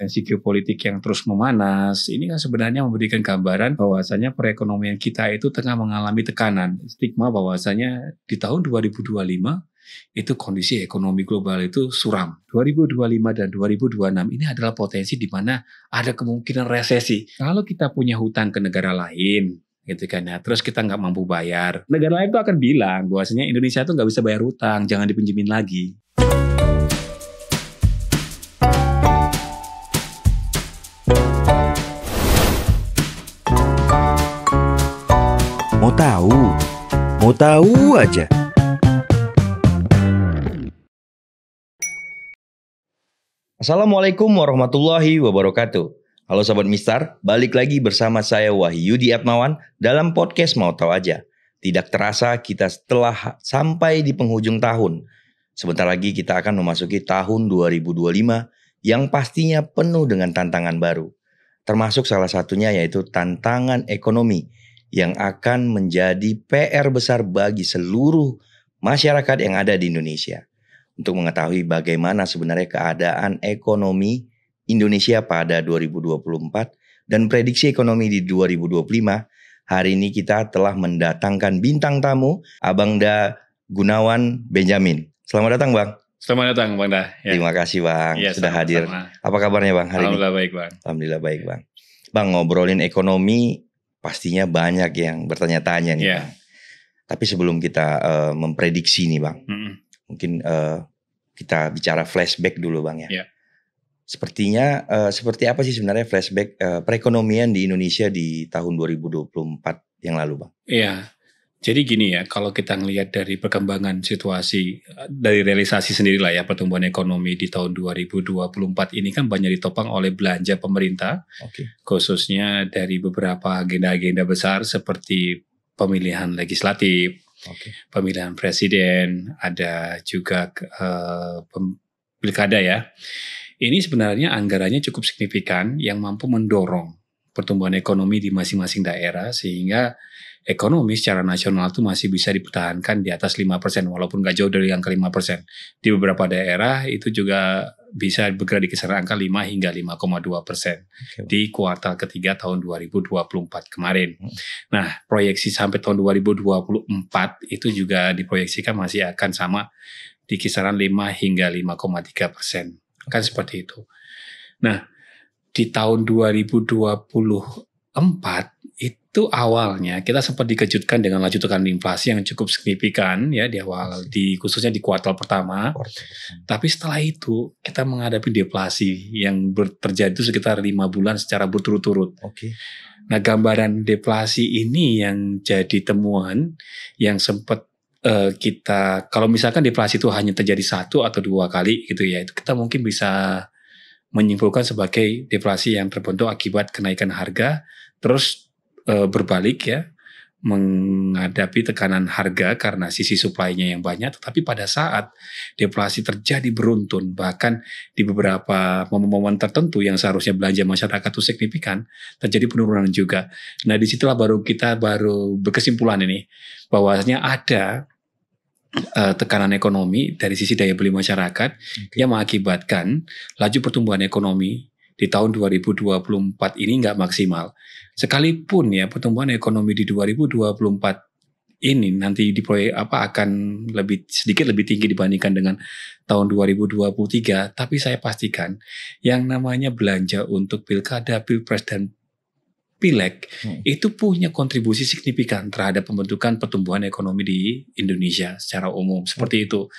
tensi geopolitik yang terus memanas, ini kan sebenarnya memberikan gambaran bahwasanya perekonomian kita itu tengah mengalami tekanan. Stigma bahwasanya di tahun 2025 itu kondisi ekonomi global itu suram. 2025 dan 2026 ini adalah potensi di mana ada kemungkinan resesi. Kalau kita punya hutang ke negara lain, gitu kan ya, terus kita nggak mampu bayar, negara lain itu akan bilang bahwasanya Indonesia itu nggak bisa bayar hutang, jangan dipinjemin lagi. Mau tahu aja. Assalamualaikum warahmatullahi wabarakatuh. Halo Sobat Mistar, balik lagi bersama saya Wahyudi Atmawan dalam podcast Mau Tahu Aja. Tidak terasa kita telah sampai di penghujung tahun. Sebentar lagi kita akan memasuki tahun 2025 yang pastinya penuh dengan tantangan baru. Termasuk salah satunya yaitu tantangan ekonomi yang akan menjadi PR besar bagi seluruh masyarakat yang ada di Indonesia. Untuk mengetahui bagaimana sebenarnya keadaan ekonomi Indonesia pada 2024 dan prediksi ekonomi di 2025, hari ini kita telah mendatangkan bintang tamu, Abang Da Gunawan Benjamin. Selamat datang, Bang. Selamat datang, Bang Da. Ya. Terima kasih, Bang, ya, sudah hadir. Apa kabarnya, Bang, hari Alhamdulillah ini? Baik, Bang. Alhamdulillah baik, Bang. Bang, ngobrolin ekonomi pastinya banyak yang bertanya-tanya nih, Bang. Tapi sebelum kita memprediksi nih, Bang, mungkin kita bicara flashback dulu, Bang, ya. Sepertinya seperti apa sih sebenarnya flashback perekonomian di Indonesia di tahun 2024 yang lalu, Bang? Iya. Jadi gini ya, kalau kita ngelihat dari perkembangan situasi, dari realisasi sendiri lah ya, pertumbuhan ekonomi di tahun 2024 ini kan banyak ditopang oleh belanja pemerintah, khususnya dari beberapa agenda-agenda besar seperti pemilihan legislatif, pemilihan presiden, ada juga pilkada ya. Ini sebenarnya anggarannya cukup signifikan yang mampu mendorong pertumbuhan ekonomi di masing-masing daerah sehingga ekonomi secara nasional itu masih bisa dipertahankan di atas 5% walaupun nggak jauh dari angka 5%. Di beberapa daerah itu juga bisa bergerak di kisaran angka 5 hingga 5,2% di kuartal ketiga tahun 2024 kemarin. Nah, proyeksi sampai tahun 2024 itu juga diproyeksikan masih akan sama di kisaran 5 hingga 5,3%. Kan seperti itu. Nah, di tahun 2024 itu awalnya kita sempat dikejutkan dengan laju tekanan inflasi yang cukup signifikan ya di awal, khususnya di kuartal pertama. Tapi setelah itu kita menghadapi deflasi yang terjadi itu sekitar 5 bulan secara berturut-turut. Nah, gambaran deflasi ini yang jadi temuan yang sempat kita, kalau misalkan deflasi itu hanya terjadi 1 atau 2 kali gitu ya, itu kita mungkin bisa menyimpulkan sebagai deflasi yang terbentuk akibat kenaikan harga terus berbalik ya, menghadapi tekanan harga karena sisi supply-nya yang banyak. Tetapi pada saat deflasi terjadi beruntun, bahkan di beberapa momen-momen tertentu yang seharusnya belanja masyarakat itu signifikan, terjadi penurunan juga. Nah, disitulah kita baru berkesimpulan ini bahwasanya ada tekanan ekonomi dari sisi daya beli masyarakat yang mengakibatkan laju pertumbuhan ekonomi di tahun 2024 ini nggak maksimal. Sekalipun ya pertumbuhan ekonomi di 2024 ini nanti akan sedikit lebih tinggi dibandingkan dengan tahun 2023, tapi saya pastikan yang namanya belanja untuk pilkada, pilpres dan Pileg itu punya kontribusi signifikan terhadap pembentukan pertumbuhan ekonomi di Indonesia secara umum seperti itu.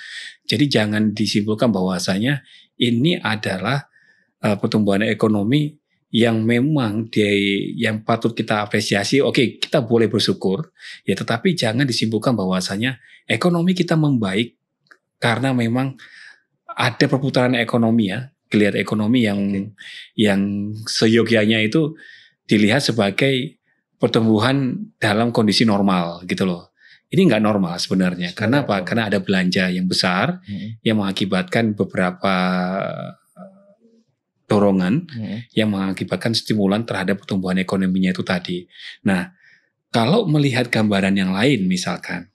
Jadi jangan disimpulkan bahwasanya ini adalah pertumbuhan ekonomi yang memang yang patut kita apresiasi. Oke, kita boleh bersyukur ya, tetapi jangan disimpulkan bahwasanya ekonomi kita membaik karena memang ada perputaran ekonomi ya, geliat ekonomi yang seyogyanya itu dilihat sebagai pertumbuhan dalam kondisi normal gitu loh. Ini nggak normal sebenarnya. Karena apa? Karena ada belanja yang besar yang mengakibatkan beberapa dorongan yang mengakibatkan stimulan terhadap pertumbuhan ekonominya itu tadi. Nah, kalau melihat gambaran yang lain misalkan,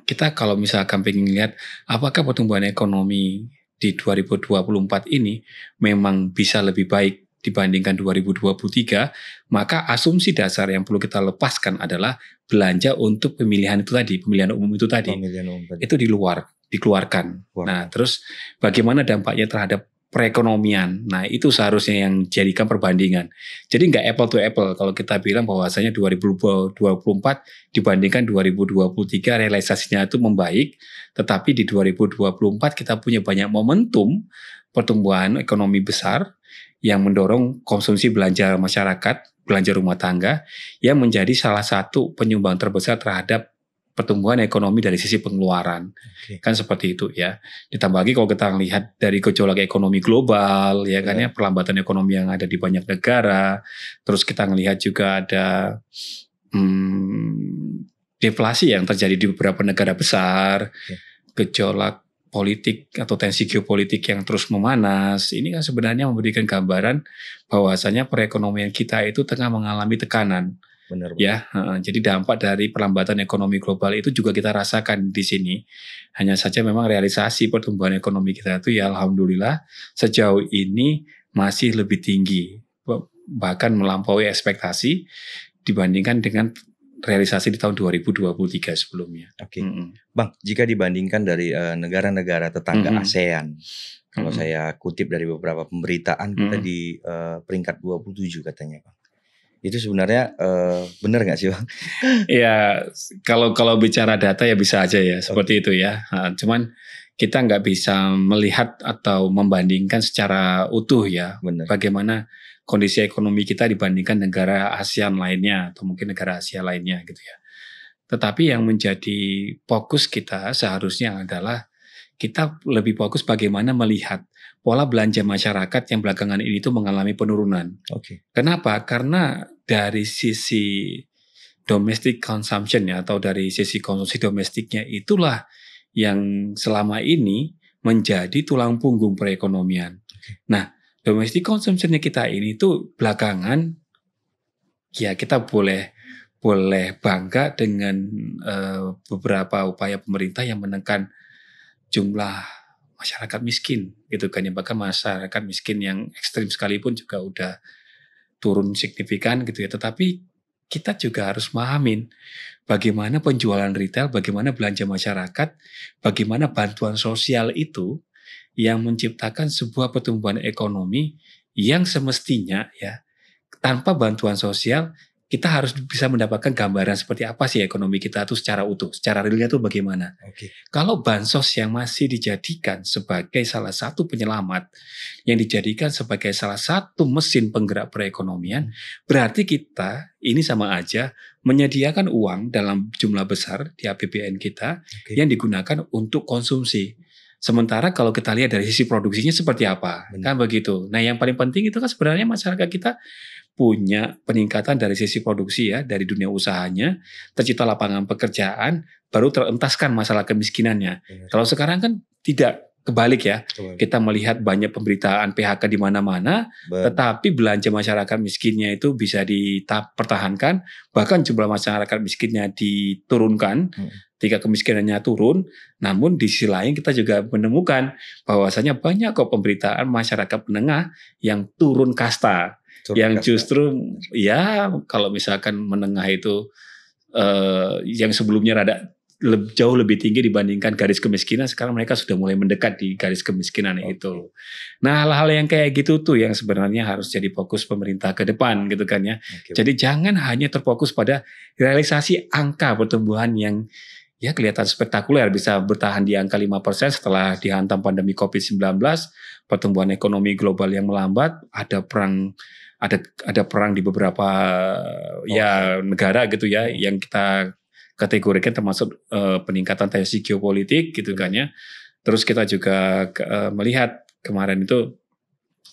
kita kalau misalkan pengen lihat apakah pertumbuhan ekonomi di 2024 ini memang bisa lebih baik dibandingkan 2023, maka asumsi dasar yang perlu kita lepaskan adalah belanja untuk pemilihan umum itu tadi, itu dikeluarkan. Nah, terus bagaimana dampaknya terhadap perekonomian? Nah, itu seharusnya yang jadikan perbandingan. Jadi nggak apple to apple kalau kita bilang bahwasanya 2024 dibandingkan 2023 realisasinya itu membaik, tetapi di 2024 kita punya banyak momentum pertumbuhan ekonomi besar yang mendorong konsumsi belanja masyarakat, belanja rumah tangga, yang menjadi salah satu penyumbang terbesar terhadap pertumbuhan ekonomi dari sisi pengeluaran. Kan seperti itu ya. Ditambah lagi kalau kita lihat dari gejolak ekonomi global, ya kan ya, perlambatan ekonomi yang ada di banyak negara, terus kita melihat juga ada deflasi yang terjadi di beberapa negara besar, gejolak politik atau tensi geopolitik yang terus memanas, ini kan sebenarnya memberikan gambaran bahwasanya perekonomian kita itu tengah mengalami tekanan. Benar. Ya, jadi dampak dari perlambatan ekonomi global itu juga kita rasakan di sini. Hanya saja memang realisasi pertumbuhan ekonomi kita itu ya alhamdulillah sejauh ini masih lebih tinggi, bahkan melampaui ekspektasi dibandingkan dengan realisasi di tahun 2023 sebelumnya. Bang, jika dibandingkan dari negara-negara tetangga ASEAN, kalau saya kutip dari beberapa pemberitaan kita di peringkat 27 katanya, Bang. Itu sebenarnya benar nggak sih, Bang? Ya, kalau bicara data ya bisa aja ya, seperti itu ya. Cuman kita nggak bisa melihat atau membandingkan secara utuh ya. Benar. Bagaimana kondisi ekonomi kita dibandingkan negara ASEAN lainnya atau mungkin negara Asia lainnya gitu ya. Tetapi yang menjadi fokus kita seharusnya adalah kita lebih fokus bagaimana melihat pola belanja masyarakat yang belakangan ini tuh mengalami penurunan. Kenapa? Karena dari sisi domestic consumption ya, atau dari sisi konsumsi domestiknya itulah yang selama ini menjadi tulang punggung perekonomian. Nah, domestic consumption-nya kita ini tuh belakangan ya kita boleh bangga dengan beberapa upaya pemerintah yang menekan jumlah masyarakat miskin gitu kan ya, bahkan masyarakat miskin yang ekstrim sekalipun juga udah turun signifikan gitu ya. Tetapi kita juga harus memahamin bagaimana penjualan retail, bagaimana belanja masyarakat, bagaimana bantuan sosial itu yang menciptakan sebuah pertumbuhan ekonomi yang semestinya ya tanpa bantuan sosial kita harus bisa mendapatkan gambaran seperti apa sih ekonomi kita itu secara utuh, secara realnya itu bagaimana. Kalau bansos yang masih dijadikan sebagai salah satu penyelamat, yang dijadikan sebagai salah satu mesin penggerak perekonomian, berarti kita ini sama aja menyediakan uang dalam jumlah besar di APBN kita yang digunakan untuk konsumsi. Sementara kalau kita lihat dari sisi produksinya seperti apa, kan begitu. Nah, yang paling penting itu kan sebenarnya masyarakat kita punya peningkatan dari sisi produksi ya, dari dunia usahanya, tercipta lapangan pekerjaan, baru terentaskan masalah kemiskinannya. Kalau sekarang kan tidak, kebalik ya. Kita melihat banyak pemberitaan PHK di mana-mana, tetapi belanja masyarakat miskinnya itu bisa dipertahankan, bahkan jumlah masyarakat miskinnya diturunkan, tingkat kemiskinannya turun. Namun di sisi lain kita juga menemukan bahwasanya banyak kok pemberitaan masyarakat menengah yang turun kasta. Yang justru ya kalau misalkan menengah itu yang sebelumnya jauh lebih tinggi dibandingkan garis kemiskinan, sekarang mereka sudah mulai mendekat di garis kemiskinan itu. Nah, hal-hal yang kayak gitu tuh yang sebenarnya harus jadi fokus pemerintah ke depan gitu kan ya. Jadi jangan hanya terfokus pada realisasi angka pertumbuhan yang ya kelihatan spektakuler, bisa bertahan di angka 5% setelah dihantam pandemi COVID-19, pertumbuhan ekonomi global yang melambat, ada perang di beberapa ya negara gitu ya yang kita kategorikan termasuk peningkatan tensi geopolitik gitu kan ya. Terus kita juga melihat kemarin itu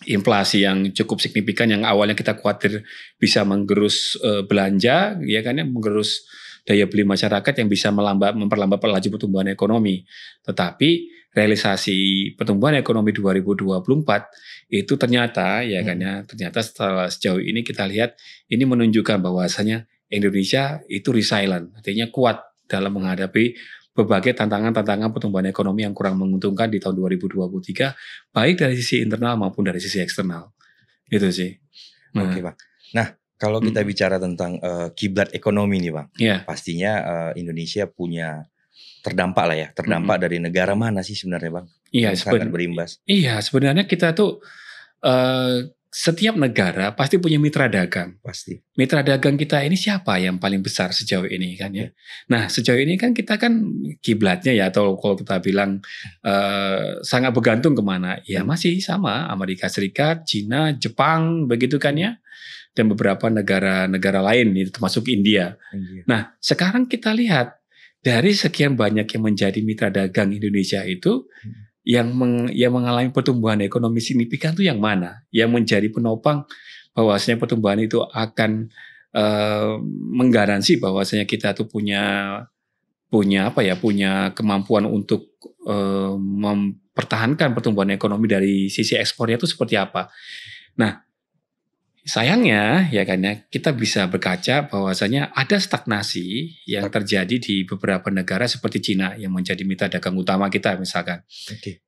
inflasi yang cukup signifikan yang awalnya kita khawatir bisa menggerus belanja ya kan ya, menggerus daya beli masyarakat yang bisa memperlambat laju pertumbuhan ekonomi. Tetapi realisasi pertumbuhan ekonomi 2024 itu ternyata ya kan ya, ternyata setelah sejauh ini kita lihat ini menunjukkan bahwasanya Indonesia itu resilient, artinya kuat dalam menghadapi berbagai tantangan-tantangan pertumbuhan ekonomi yang kurang menguntungkan di tahun 2023, baik dari sisi internal maupun dari sisi eksternal. Itu sih. Nah, Oke Bang. Nah kalau kita bicara tentang kiblat ekonomi nih Bang, ya, pastinya Indonesia punya terdampak lah ya. Terdampak dari negara mana sih sebenarnya Bang? iya Yang sangat berimbas. Iya, sebenarnya kita tuh setiap negara pasti punya mitra dagang. Pasti. Mitra dagang kita ini siapa yang paling besar sejauh ini kan ya? Ya. Nah sejauh ini kan kita kan kiblatnya ya, atau kalau kita bilang sangat bergantung kemana? Ya masih sama Amerika Serikat, Cina, Jepang begitu kan ya, dan beberapa negara-negara lain termasuk India. Nah sekarang kita lihat dari sekian banyak yang menjadi mitra dagang Indonesia itu, yang mengalami pertumbuhan ekonomi signifikan itu yang mana? Yang menjadi penopang bahwasanya pertumbuhan itu akan menggaransi bahwasanya kita tuh punya kemampuan untuk mempertahankan pertumbuhan ekonomi dari sisi ekspornya itu seperti apa? Nah, sayangnya ya kan ya, kita bisa berkaca bahwasanya ada stagnasi yang terjadi di beberapa negara seperti Cina yang menjadi mitra dagang utama kita misalkan.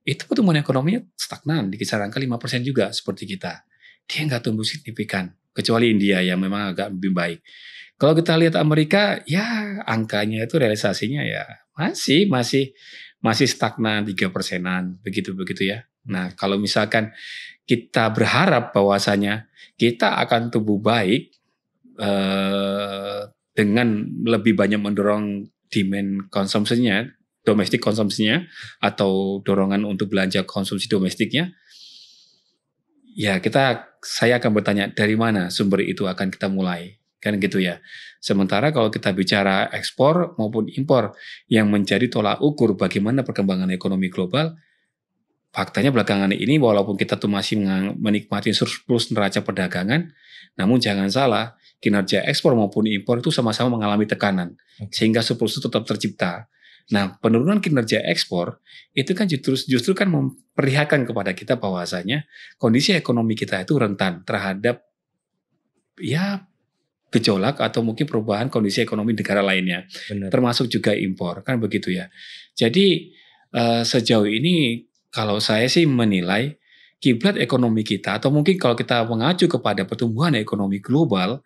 Itu pertumbuhan ekonominya stagnan di kisaran angka 5% juga seperti kita. Dia nggak tumbuh signifikan, kecuali India yang memang agak lebih baik. Kalau kita lihat Amerika, ya angkanya itu realisasinya ya masih stagnan 3%-an begitu ya. Nah kalau misalkan kita berharap bahwasanya kita akan tumbuh baik dengan lebih banyak mendorong demand konsumsinya, domestik konsumsinya, atau dorongan untuk belanja konsumsi domestiknya, ya saya akan bertanya dari mana sumber itu akan kita mulai, kan gitu ya. Sementara kalau kita bicara ekspor maupun impor yang menjadi tolak ukur bagaimana perkembangan ekonomi global, faktanya belakangan ini walaupun kita tuh masih menikmati surplus neraca perdagangan, namun jangan salah, kinerja ekspor maupun impor itu sama-sama mengalami tekanan, sehingga surplus itu tetap tercipta. Nah, penurunan kinerja ekspor itu kan justru kan memperlihatkan kepada kita bahwasanya kondisi ekonomi kita itu rentan terhadap ya gejolak atau mungkin perubahan kondisi ekonomi negara lainnya. Benar. Termasuk juga impor, kan begitu ya. Jadi sejauh ini kalau saya sih menilai kiblat ekonomi kita, atau mungkin kalau kita mengacu kepada pertumbuhan ekonomi global,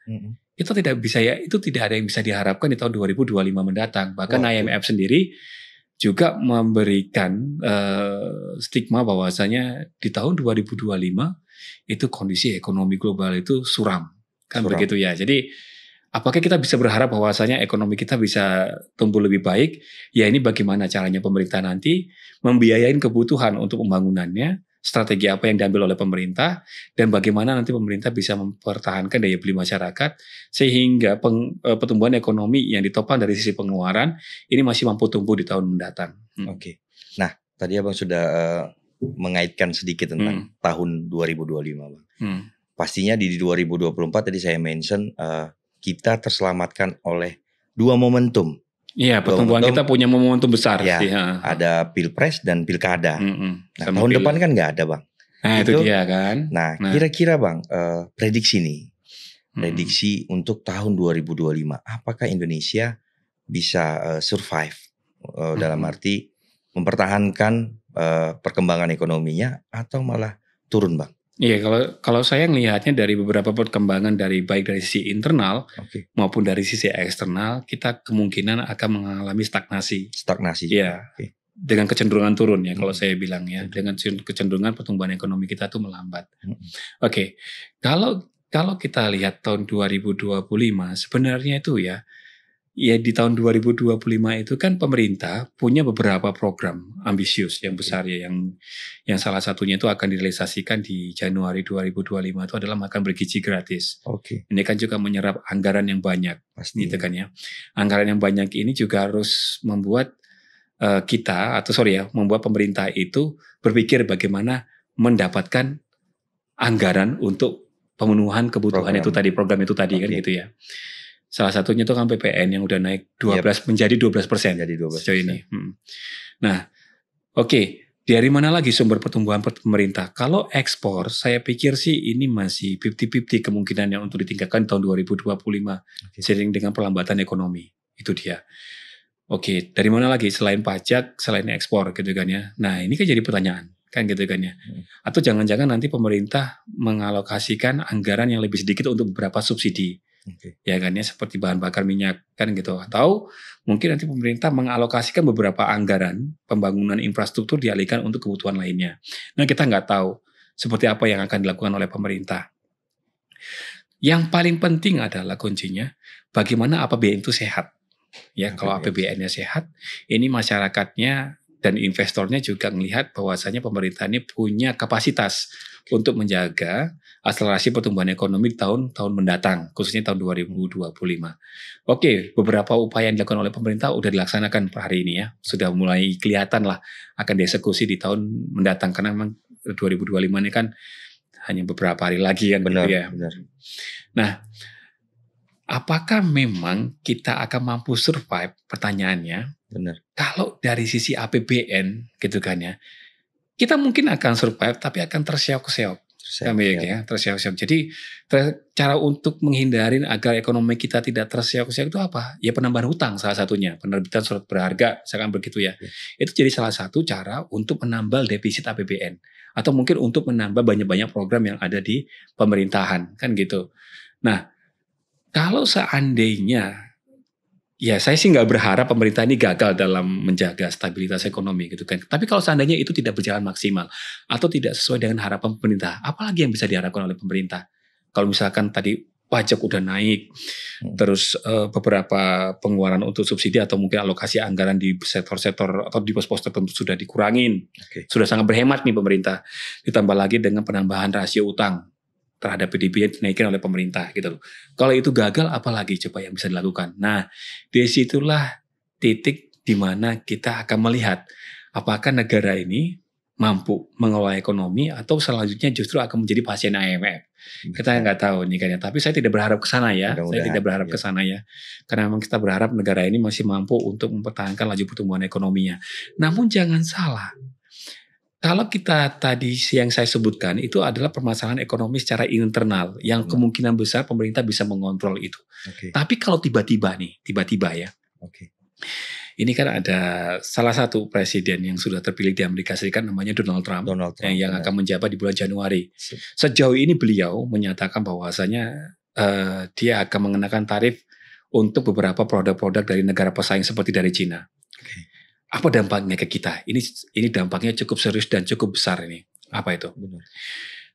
itu tidak ada yang bisa diharapkan di tahun 2025 mendatang. Bahkan IMF sendiri juga memberikan stigma bahwasanya di tahun 2025 itu kondisi ekonomi global itu suram. Begitu ya. Jadi apakah kita bisa berharap bahwasanya ekonomi kita bisa tumbuh lebih baik? Ya ini bagaimana caranya pemerintah nanti membiayain kebutuhan untuk pembangunannya, strategi apa yang diambil oleh pemerintah, dan bagaimana nanti pemerintah bisa mempertahankan daya beli masyarakat sehingga pertumbuhan ekonomi yang ditopang dari sisi pengeluaran ini masih mampu tumbuh di tahun mendatang. Oke. Nah, tadi Abang sudah mengaitkan sedikit tentang tahun 2025, Bang. Pastinya di 2024 tadi saya mention kita terselamatkan oleh dua momentum. Iya, pertumbuhan kita punya momentum besar. Ya, ada pilpres dan pilkada. Nah, tahun depan kan nggak ada, Bang. Nah, itu dia kan. Nah, kira-kira Bang, prediksi untuk tahun 2025, apakah Indonesia bisa survive dalam arti mempertahankan perkembangan ekonominya atau malah turun, Bang? Iya, kalau saya melihatnya dari beberapa perkembangan baik dari sisi internal maupun dari sisi eksternal, kita kemungkinan akan mengalami stagnasi. Iya. Dengan kecenderungan turun ya kalau saya bilang ya, dengan kecenderungan pertumbuhan ekonomi kita tuh melambat. Kalau kita lihat tahun 2025 sebenarnya itu ya di tahun 2025 itu kan pemerintah punya beberapa program ambisius yang besar ya, yang salah satunya itu akan direalisasikan di Januari 2025 itu adalah makan bergizi gratis. Ini kan juga menyerap anggaran yang banyak, gitu kan ya. Anggaran yang banyak ini juga harus membuat membuat pemerintah itu berpikir bagaimana mendapatkan anggaran untuk pemenuhan kebutuhan program itu tadi kan gitu ya. Salah satunya itu kan PPN yang udah naik 12 menjadi 12% sejauh ini. Nah, dari mana lagi sumber pertumbuhan pemerintah? Kalau ekspor, saya pikir sih ini masih 50-50 kemungkinannya untuk ditingkatkan tahun 2025 seiring dengan perlambatan ekonomi. Itu dia. Oke, dari mana lagi selain pajak, selain ekspor gitu kan ya. Nah, ini kan jadi pertanyaan kan gitu kan ya. Atau jangan-jangan nanti pemerintah mengalokasikan anggaran yang lebih sedikit untuk beberapa subsidi. Ya kan ya, seperti bahan bakar minyak kan gitu. Atau mungkin nanti pemerintah mengalokasikan beberapa anggaran pembangunan infrastruktur dialihkan untuk kebutuhan lainnya. Nah, kita nggak tahu seperti apa yang akan dilakukan oleh pemerintah. Yang paling penting adalah kuncinya bagaimana APBN itu sehat. Ya, kalau APBN-nya sehat, ini masyarakatnya dan investornya juga melihat bahwasanya pemerintah ini punya kapasitas untuk menjaga akselerasi pertumbuhan ekonomi di tahun-tahun mendatang, khususnya tahun 2025. Oke, beberapa upaya yang dilakukan oleh pemerintah sudah dilaksanakan per hari ini ya, sudah mulai kelihatan lah akan dieksekusi di tahun mendatang, karena memang 2025 ini kan hanya beberapa hari lagi kan. Benar, gitu ya. benar. Nah, apakah memang kita akan mampu survive? Pertanyaannya, benar. Kalau dari sisi APBN gitu kan ya, kita mungkin akan survive tapi akan terseok-seok. Terseok-seok. Jadi cara untuk menghindari agar ekonomi kita tidak terseok-seok itu apa? Ya penambahan hutang salah satunya, penerbitan surat berharga, misalkan begitu ya. Itu jadi salah satu cara untuk menambal defisit APBN. Atau mungkin untuk menambah banyak-banyak program yang ada di pemerintahan, kan gitu. Nah, kalau seandainya, ya saya sih nggak berharap pemerintah ini gagal dalam menjaga stabilitas ekonomi gitu kan. Tapi kalau seandainya itu tidak berjalan maksimal atau tidak sesuai dengan harapan pemerintah, apalagi yang bisa diharapkan oleh pemerintah? Kalau misalkan tadi pajak udah naik, terus beberapa pengeluaran untuk subsidi atau mungkin alokasi anggaran di sektor-sektor atau di pos-pos tertentu sudah dikurangin, sudah sangat berhemat nih pemerintah. Ditambah lagi dengan penambahan rasio utang terhadap PDB yang dinaikkan oleh pemerintah gitu loh. Kalau itu gagal, apalagi coba yang bisa dilakukan? Nah, disitulah titik di mana kita akan melihat apakah negara ini mampu mengelola ekonomi atau selanjutnya justru akan menjadi pasien IMF. Kita nggak tahu nih kan ya. Tapi saya tidak berharap ke sana ya. Saya tidak berharap ke sana ya. Karena memang kita berharap negara ini masih mampu untuk mempertahankan laju pertumbuhan ekonominya. Namun jangan salah. Kalau kita tadi yang saya sebutkan itu adalah permasalahan ekonomi secara internal yang kemungkinan besar pemerintah bisa mengontrol itu. Tapi kalau tiba-tiba ya, ini kan ada salah satu presiden yang sudah terpilih di Amerika Serikat namanya Donald Trump yang akan menjabat di bulan Januari. Sejauh ini beliau menyatakan bahwasanya dia akan mengenakan tarif untuk beberapa produk-produk dari negara pesaing seperti dari Cina. Apa dampaknya ke kita? Ini dampaknya cukup serius dan cukup besar ini. Apa itu?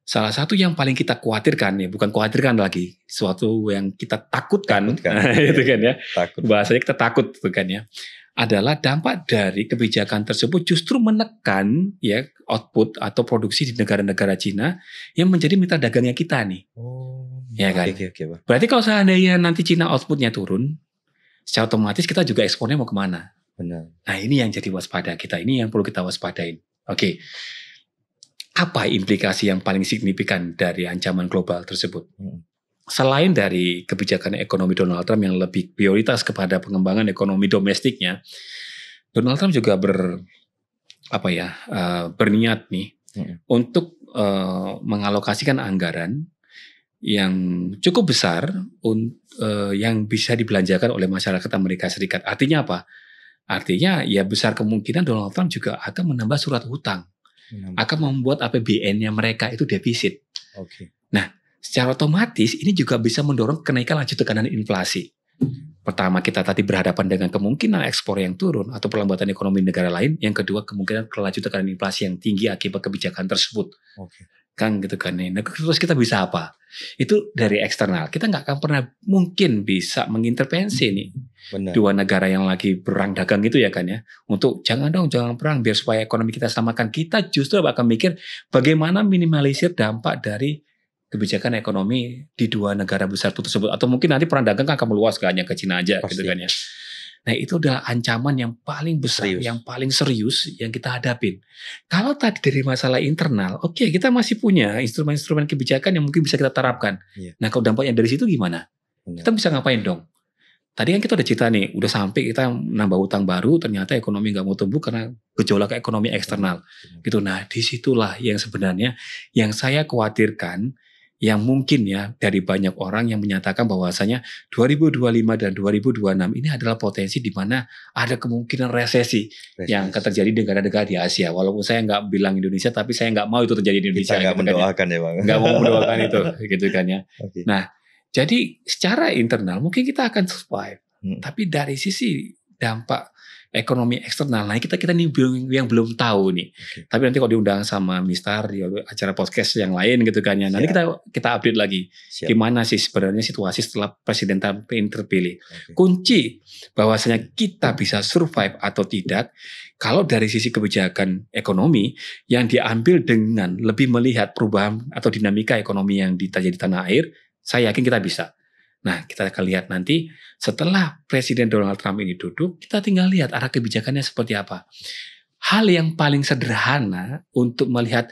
Salah satu yang paling kita khawatirkan ya, bukan khawatirkan lagi, suatu yang kita takutkan. Itu kan ya. Bahasanya kita takut itu kan ya. Adalah dampak dari kebijakan tersebut justru menekan ya output atau produksi di negara-negara Cina yang menjadi mitra dagangnya kita nih. Ya kan? Berarti kalau seandainya nanti Cina outputnya turun, secara otomatis kita juga ekspornya mau kemana? Benar. Nah ini yang jadi waspada kita, ini yang perlu kita waspadain. Oke. Apa implikasi yang paling signifikan dari ancaman global tersebut? Selain dari kebijakan ekonomi Donald Trump yang lebih prioritas kepada pengembangan ekonomi domestiknya, Donald Trump juga berniat nih untuk mengalokasikan anggaran yang cukup besar yang bisa dibelanjakan oleh masyarakat Amerika Serikat. Artinya apa? Artinya ya besar kemungkinan Donald Trump juga akan menambah surat hutang. Akan membuat APBN-nya mereka itu defisit. Nah, secara otomatis ini juga bisa mendorong kenaikan laju tekanan inflasi. Pertama, kita tadi berhadapan dengan kemungkinan ekspor yang turun atau perlambatan ekonomi negara lain. Yang kedua, kemungkinan laju tekanan inflasi yang tinggi akibat kebijakan tersebut. Kan gitu kan. Nah, terus kita bisa apa? Itu dari eksternal. Kita nggak akan pernah mungkin bisa mengintervensi nih. Dua negara yang lagi perang dagang gitu ya kan ya. Untuk jangan perang biar supaya ekonomi kita selamatkan. Kita justru akan mikir bagaimana minimalisir dampak dari kebijakan ekonomi di dua negara besar itu tersebut. Atau mungkin nanti perang dagang akan meluas ke hanya ke Cina aja. Pasti. Gitu kan ya. Nah itu adalah ancaman yang paling besar, yang paling serius yang kita hadapin. Kalau tadi dari masalah internal, oke, kita masih punya instrumen-instrumen kebijakan yang mungkin bisa kita terapkan. Nah kalau dampaknya dari situ gimana? Kita bisa ngapain dong? Tadi kan kita udah cerita nih, udah sampai kita nambah utang baru, ternyata ekonomi nggak mau tumbuh karena gejolak ekonomi eksternal. Gitu. Nah disitulah yang sebenarnya yang saya khawatirkan, yang mungkin ya dari banyak orang yang menyatakan bahwasanya 2025 dan 2026 ini adalah potensi di mana ada kemungkinan resesi yang akan terjadi di negara-negara di Asia. Walaupun saya nggak bilang Indonesia, tapi saya nggak mau itu terjadi di Indonesia. Kita nggak gitu mendoakan ya Bang. Nggak mau mendoakan itu, gitu kan ya. Okay. Nah, jadi secara internal mungkin kita akan survive, tapi dari sisi dampak ekonomi eksternal, nah kita nih yang belum tahu nih. Okay. Tapi nanti kalau diundang sama Mistar di acara podcast yang lain gitu kan ya, nanti kita update lagi. Gimana sih sebenarnya situasi setelah Presiden Trump terpilih. Okay. Kunci bahwasanya kita bisa survive atau tidak, kalau dari sisi kebijakan ekonomi yang diambil dengan lebih melihat perubahan atau dinamika ekonomi yang terjadi di tanah air, saya yakin kita bisa. Nah, kita akan lihat nanti setelah Presiden Donald Trump ini duduk, kita tinggal lihat arah kebijakannya seperti apa. Hal yang paling sederhana untuk melihat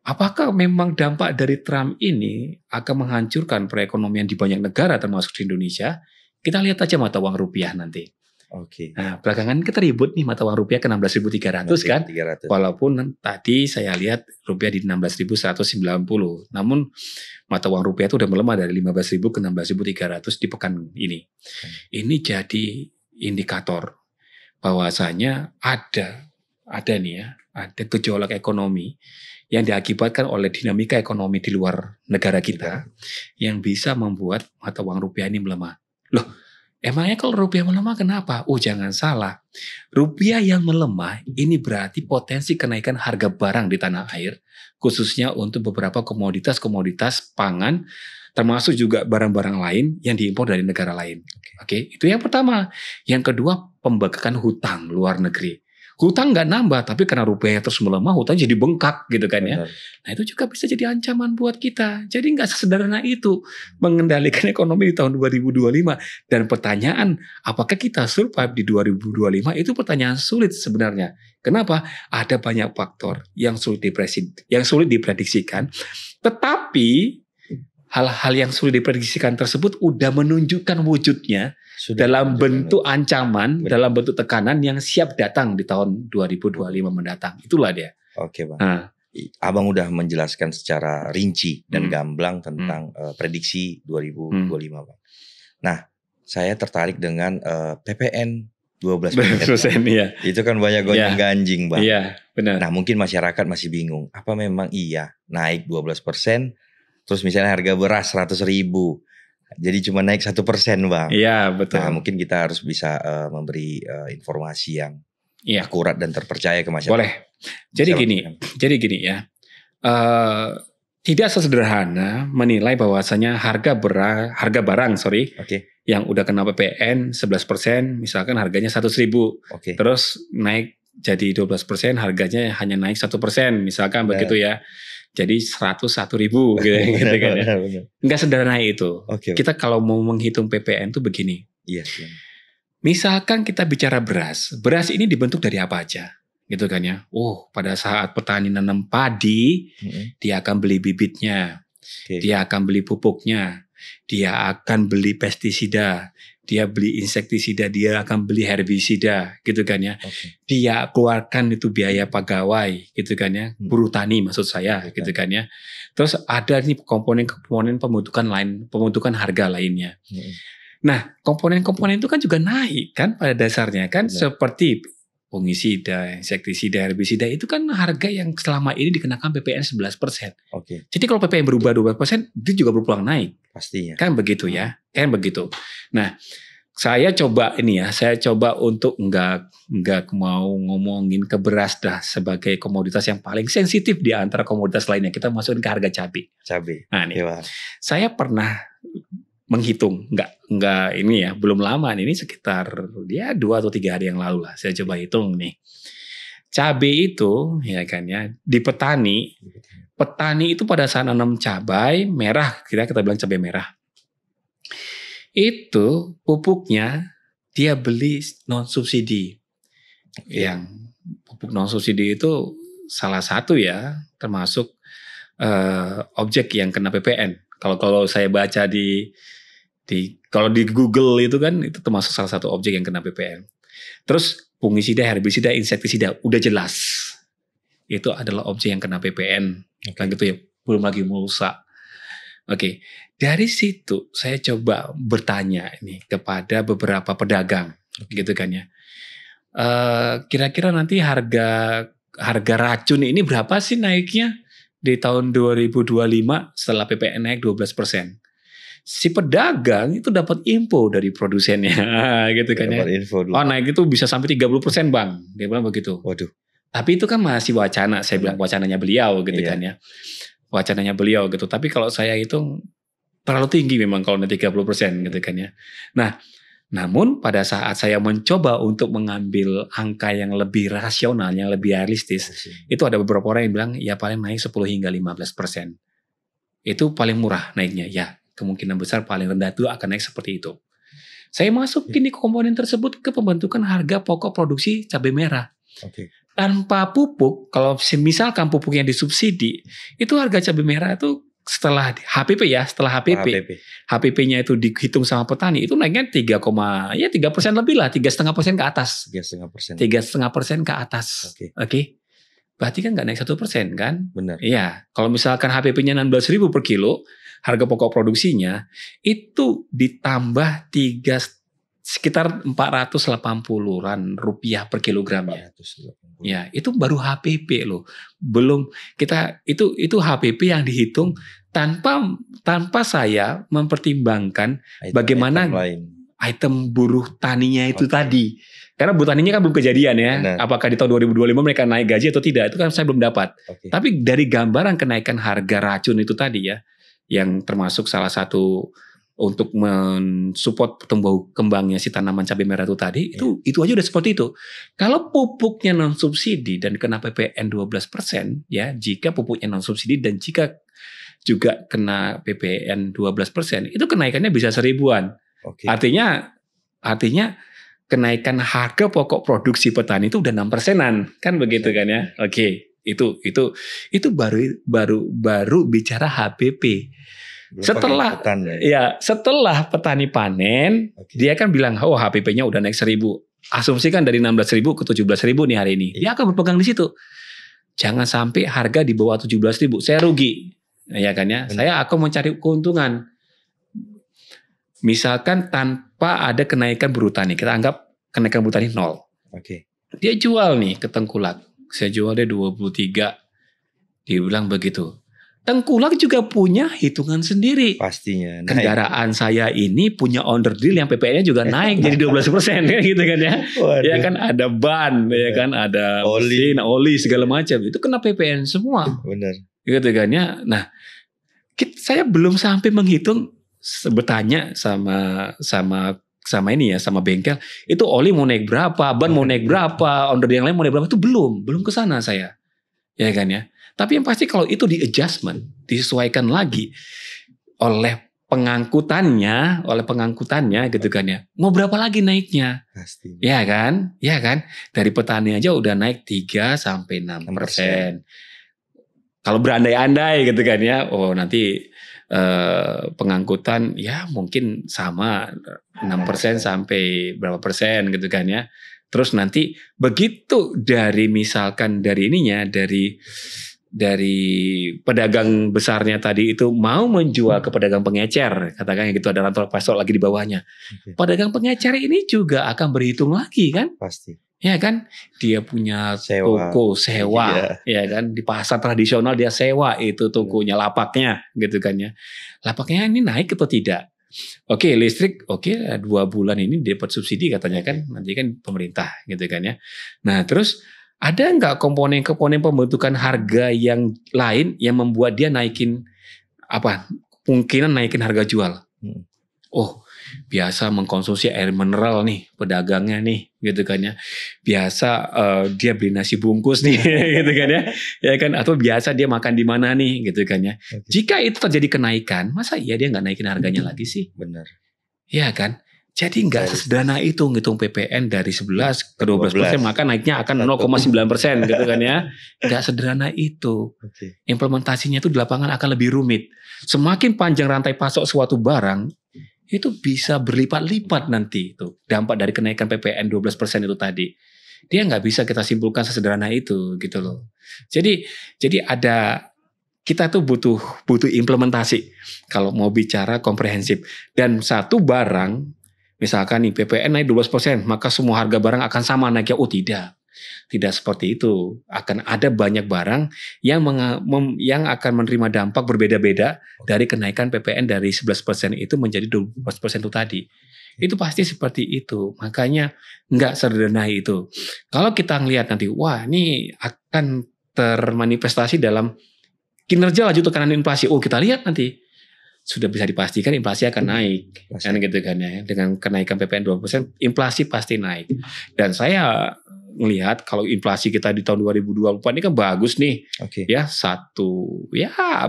apakah memang dampak dari Trump ini akan menghancurkan perekonomian di banyak negara termasuk di Indonesia, kita lihat aja mata uang rupiah nanti. Oke. Nah, belakangan kita ribut nih mata uang rupiah ke 16.300 kan. 300. Walaupun tadi saya lihat rupiah di 16.190. Namun mata uang rupiah itu udah melemah dari 15.000 ke 16.300 di pekan ini. Ini jadi indikator bahwasanya ada nih ya, ada gejolak ekonomi yang diakibatkan oleh dinamika ekonomi di luar negara kita yang bisa membuat mata uang rupiah ini melemah. Loh, emangnya kalau rupiah melemah kenapa? Oh, jangan salah. Rupiah yang melemah ini berarti potensi kenaikan harga barang di tanah air, khususnya untuk beberapa komoditas-komoditas pangan, termasuk juga barang-barang lain yang diimpor dari negara lain. Oke, itu yang pertama. Yang kedua, pembengkakan hutang luar negeri. Hutang nggak nambah, tapi karena rupiah terus melemah, hutang jadi bengkak gitu kan ya. Nah itu juga bisa jadi ancaman buat kita. Jadi nggak sesederhana itu mengendalikan ekonomi di tahun 2025. Dan pertanyaan, apakah kita survive di 2025? Itu pertanyaan sulit sebenarnya. Kenapa? Ada banyak faktor yang sulit diprediksikan. Tetapi hal-hal yang sulit diprediksikan tersebut udah menunjukkan wujudnya dalam bentuk ancaman, dalam bentuk tekanan yang siap datang di tahun 2025 mendatang. Itulah dia. Oke Bang. Abang udah menjelaskan secara rinci dan gamblang tentang prediksi 2025 Bang. Nah, saya tertarik dengan PPN 12%. Iya. Itu kan banyak gonjang-ganjing Bang. Iya, benar. Nah, mungkin masyarakat masih bingung. Apa memang iya naik 12%, terus misalnya harga beras 100.000, jadi cuma naik 1% Bang. Iya, betul. Nah, mungkin kita harus bisa memberi informasi yang akurat dan terpercaya ke masyarakat. Boleh. Jadi gini ya. Tidak sesederhana menilai bahwasanya harga barang yang udah kena PPN 11%, misalkan harganya 100.000. Terus naik jadi 12%, harganya hanya naik 1%, misalkan begitu ya. Jadi 101.000 gitu kan ya. Enggak sederhana itu. Kita kalau mau menghitung PPN itu begini. Misalkan kita bicara beras ini dibentuk dari apa aja, gitu kan ya. Pada saat petani nanam padi, dia akan beli bibitnya, dia akan beli pupuknya, dia akan beli pestisida, dia beli insektisida, dia akan beli herbisida, gitu kan ya. Dia keluarkan itu biaya pegawai, gitu kan ya. Buruh tani maksud saya, gitu kan ya. Terus ada nih komponen-komponen pembentukan harga lainnya. Nah, komponen-komponen itu kan juga naik kan pada dasarnya kan, seperti fungisida, insektisida, herbisida itu kan harga yang selama ini dikenakan PPN 11%. Jadi kalau PPN berubah 12%, itu juga berpeluang naik. Pastinya. Kan begitu ya, kan begitu. Nah, saya coba untuk enggak mau ngomongin ke beras dah sebagai komoditas yang paling sensitif di antara komoditas lainnya. Kita masukin ke harga cabai. Nah, nih. Saya pernah menghitung, enggak ini ya, belum lama ini sekitar 2 atau 3 hari yang lalu lah. Saya coba hitung nih. Cabai itu ya kan ya, di petani itu pada saat nanam cabai merah, kita bilang cabai merah. Itu pupuknya dia beli non subsidi. Yang pupuk non subsidi itu salah satu ya, termasuk objek yang kena PPN. Kalau saya baca kalau di Google itu kan itu termasuk salah satu objek yang kena PPN. Terus fungisida, herbisida, insektisida udah jelas itu adalah objek yang kena PPN. Kan gitu ya, belum lagi mulsa. Oke, dari situ saya coba bertanya nih kepada beberapa pedagang, gitu kan ya. Kira-kira nanti harga racun ini berapa sih naiknya di tahun 2025 setelah PPN naik 12%? Si pedagang itu dapat info dari produsennya, gitu kan ya. Dapat info dulu. Oh, naik itu bisa sampai 30% bang, dia bilang begitu. Waduh. Tapi itu kan masih wacana, saya bilang wacananya beliau gitu kan ya. Wacananya beliau gitu. Tapi kalau saya hitung terlalu tinggi memang kalau 30% gitu kan ya. Nah, namun pada saat saya mencoba untuk mengambil angka yang lebih rasional, yang lebih realistis, itu ada beberapa orang yang bilang ya paling naik 10 hingga 15%. Itu paling murah naiknya, ya kemungkinan besar paling rendah itu akan naik seperti itu. Saya masukin komponen tersebut ke pembentukan harga pokok produksi cabai merah. Tanpa pupuk, kalau misalkan pupuknya disubsidi, itu harga cabai merah itu setelah HPP ya, HPP-nya itu dihitung sama petani itu naiknya 3% lebih lah, 3,5% ke atas. 3,5% ke atas. Oke. Berarti kan nggak naik 1% kan? Benar. Iya. Kalau misalkan HPP-nya 16.000 per kilo, harga pokok produksinya itu ditambah sekitar 480-an rupiah per kilogramnya. Ya, itu baru HPP loh. Belum kita itu HPP yang dihitung tanpa saya mempertimbangkan bagaimana item buruh taninya itu tadi. Karena buruh taninya kan belum kejadian ya. Benar. Apakah di tahun 2025 mereka naik gaji atau tidak, itu kan saya belum dapat. Tapi dari gambaran kenaikan harga racun itu tadi ya, yang termasuk salah satu untuk mensupport tumbuh kembangnya si tanaman cabai merah itu tadi, itu aja udah seperti itu. Kalau pupuknya non subsidi dan kena PPN 12%, ya, jika pupuknya non subsidi dan jika juga kena PPN 12%, itu kenaikannya bisa 1.000-an. Artinya kenaikan harga pokok produksi petani itu udah 6%-an, kan begitu kan ya? Itu baru bicara HPP. Setelah petani panen, dia kan bilang, oh HPP-nya udah naik 1.000. Asumsikan dari 16.000 ke 17.000 nih hari ini. Dia akan berpegang di situ. Jangan sampai harga di bawah 17.000, saya rugi, ya kan ya. Saya akan mencari keuntungan. Misalkan tanpa ada kenaikan buruh tani, kita anggap kenaikan buruh tani 0. Dia jual nih ke Tengkulak, saya jual dia 23. Dia bilang begitu. Tengkulak juga punya hitungan sendiri. Pastinya. Kendaraan saya ini punya onder deal yang PPN-nya juga naik jadi 12% kan gitu kan ya. Waduh. Ya kan ada ban, ya kan ada oli segala macam. Itu kena PPN semua. Benar. Gitu kan ya. Nah, saya belum sampai menghitung, bertanya sama ini ya, sama bengkel, itu oli mau naik berapa, ban mau naik berapa, onder yang lain mau naik berapa, itu belum ke sana saya. Ya kan ya. Tapi yang pasti kalau itu di adjustment, disesuaikan lagi oleh pengangkutannya gitu kan ya. Mau berapa lagi naiknya? Pasti. Ya kan? Dari petani aja udah naik 3-6%. Kalau berandai-andai gitu kan ya. Oh, nanti pengangkutan ya mungkin sama 6% sampai berapa persen gitu kan ya. Terus nanti begitu dari misalkan dari pedagang besarnya tadi itu mau menjual ke pedagang pengecer, katakan gitu, ada rantai pasok lagi di bawahnya. Pedagang pengecer ini juga akan berhitung lagi kan? Pasti. Ya kan? Dia punya toko sewa, ya kan? Di pasar tradisional dia sewa itu tokonya, lapaknya gitu kan ya. Lapaknya ini naik atau tidak? Oke, listrik, 2 bulan ini dapat subsidi katanya kan, nanti kan pemerintah gitu kan ya. Nah terus ada nggak komponen-komponen pembentukan harga yang lain yang membuat dia kemungkinan naikin harga jual? Oh, biasa mengkonsumsi air mineral nih pedagangnya nih gitu kan ya. Biasa dia beli nasi bungkus nih gitu kan ya. Ya kan, atau biasa dia makan di mana nih gitu kan ya. Jika itu terjadi kenaikan, masa iya dia nggak naikin harganya lagi sih? Benar. Ya kan? Jadi nggak sesederhana itu ngitung PPN dari 11 ke 12%, maka naiknya akan 0,9% gitu kan ya. Nggak sederhana itu. Implementasinya itu di lapangan akan lebih rumit. Semakin panjang rantai pasok suatu barang, itu bisa berlipat-lipat nanti itu dampak dari kenaikan PPN 12% itu tadi. Dia nggak bisa kita simpulkan sesederhana itu gitu loh. Jadi ada kita tuh butuh implementasi kalau mau bicara komprehensif. Dan satu barang, misalkan nih PPN naik 12%, maka semua harga barang akan sama naiknya. Oh tidak. Tidak seperti itu. Akan ada banyak barang yang akan menerima dampak berbeda-beda dari kenaikan PPN dari 11% itu menjadi 12% itu tadi. Itu pasti seperti itu. Makanya nggak sederhana itu. Kalau kita ngelihat nanti, wah ini akan termanifestasi dalam kinerja laju tekanan inflasi. Oh kita lihat nanti. Sudah bisa dipastikan inflasi akan naik. Kan gitu kan ya. Dengan kenaikan PPN 2%, inflasi pasti naik. Dan saya melihat kalau inflasi kita di tahun 2024 ini kan bagus nih. Ya,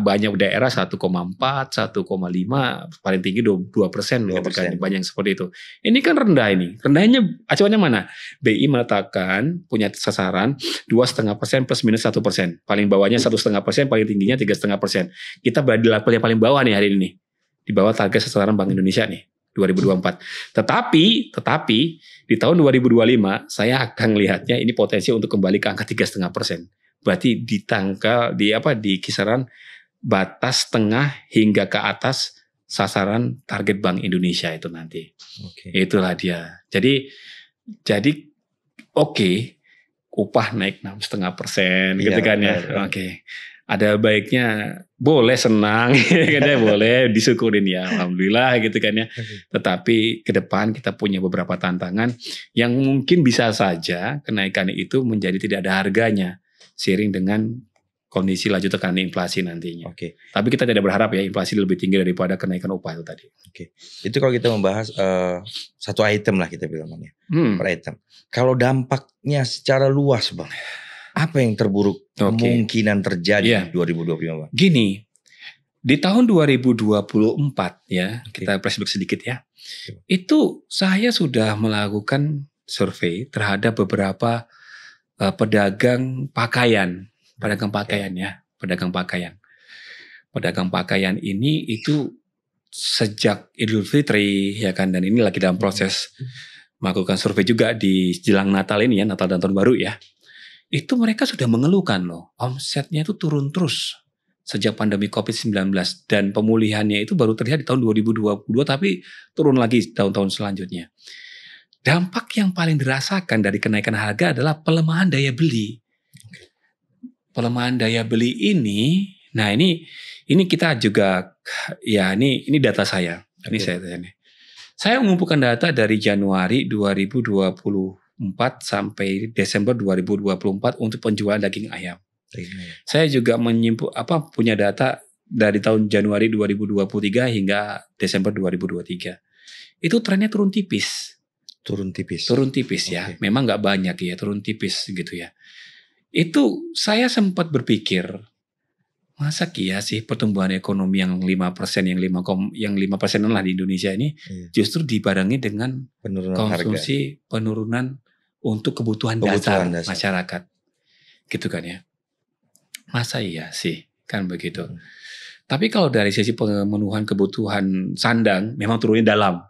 banyak daerah 1,4, 1,5, paling tinggi 2%. Banyak seperti itu. Ini kan rendah ini. Rendahnya acuannya mana? BI meletakkan punya sasaran 2,5% plus minus 1%. Paling bawahnya 1,5%, paling tingginya 3,5%. Kita berada di level yang paling bawah nih hari ini. Di bawah target sasaran Bank Indonesia nih. 2024. Tetapi di tahun 2025 saya akan melihatnya ini potensi untuk kembali ke angka 3,5%. Berarti di kisaran batas tengah hingga ke atas sasaran target Bank Indonesia itu nanti. Itulah dia. Jadi upah naik 6,5% gitu kan ya. Ada baiknya boleh senang kan ya, boleh disyukurin ya, alhamdulillah gitu kan ya. Tetapi ke depan kita punya beberapa tantangan yang mungkin bisa saja kenaikan itu menjadi tidak ada harganya seiring dengan kondisi laju tekanan inflasi nantinya. Tapi kita tidak berharap ya inflasi lebih tinggi daripada kenaikan upah itu tadi. Itu kalau kita membahas satu item lah kita bilangnya, per item. Kalau dampaknya secara luas Bang, apa yang terburuk kemungkinan terjadi di 2025 Bang? Gini, di tahun 2024 ya, kita flashback sedikit ya. Itu saya sudah melakukan survei terhadap beberapa pedagang pakaian ya. Pedagang pakaian ini itu sejak Idul Fitri ya kan, dan ini lagi dalam proses melakukan survei juga di jelang Natal ini ya, Natal dan Tahun Baru ya. Itu mereka sudah mengeluhkan loh, omsetnya itu turun terus sejak pandemi COVID-19 dan pemulihannya itu baru terlihat di tahun 2022 tapi turun lagi tahun-tahun selanjutnya. Dampak yang paling dirasakan dari kenaikan harga adalah pelemahan daya beli. Pelemahan daya beli ini, nah ini kita juga ya ini data saya. Ini saya mengumpulkan data dari Januari 2024 sampai Desember 2024 untuk penjualan daging ayam. Saya juga punya data dari tahun Januari 2023 hingga Desember 2023. Itu trennya turun tipis. Turun tipis ya. Memang nggak banyak ya, turun tipis gitu ya. Itu saya sempat berpikir, masa iya sih pertumbuhan ekonomi yang 5%, yang 5% lah di Indonesia ini justru dibarengi dengan penurunan untuk kebutuhan dasar masyarakat. Gitu kan ya. Masa iya sih, kan begitu. Tapi kalau dari sisi pemenuhan kebutuhan sandang memang turunnya dalam.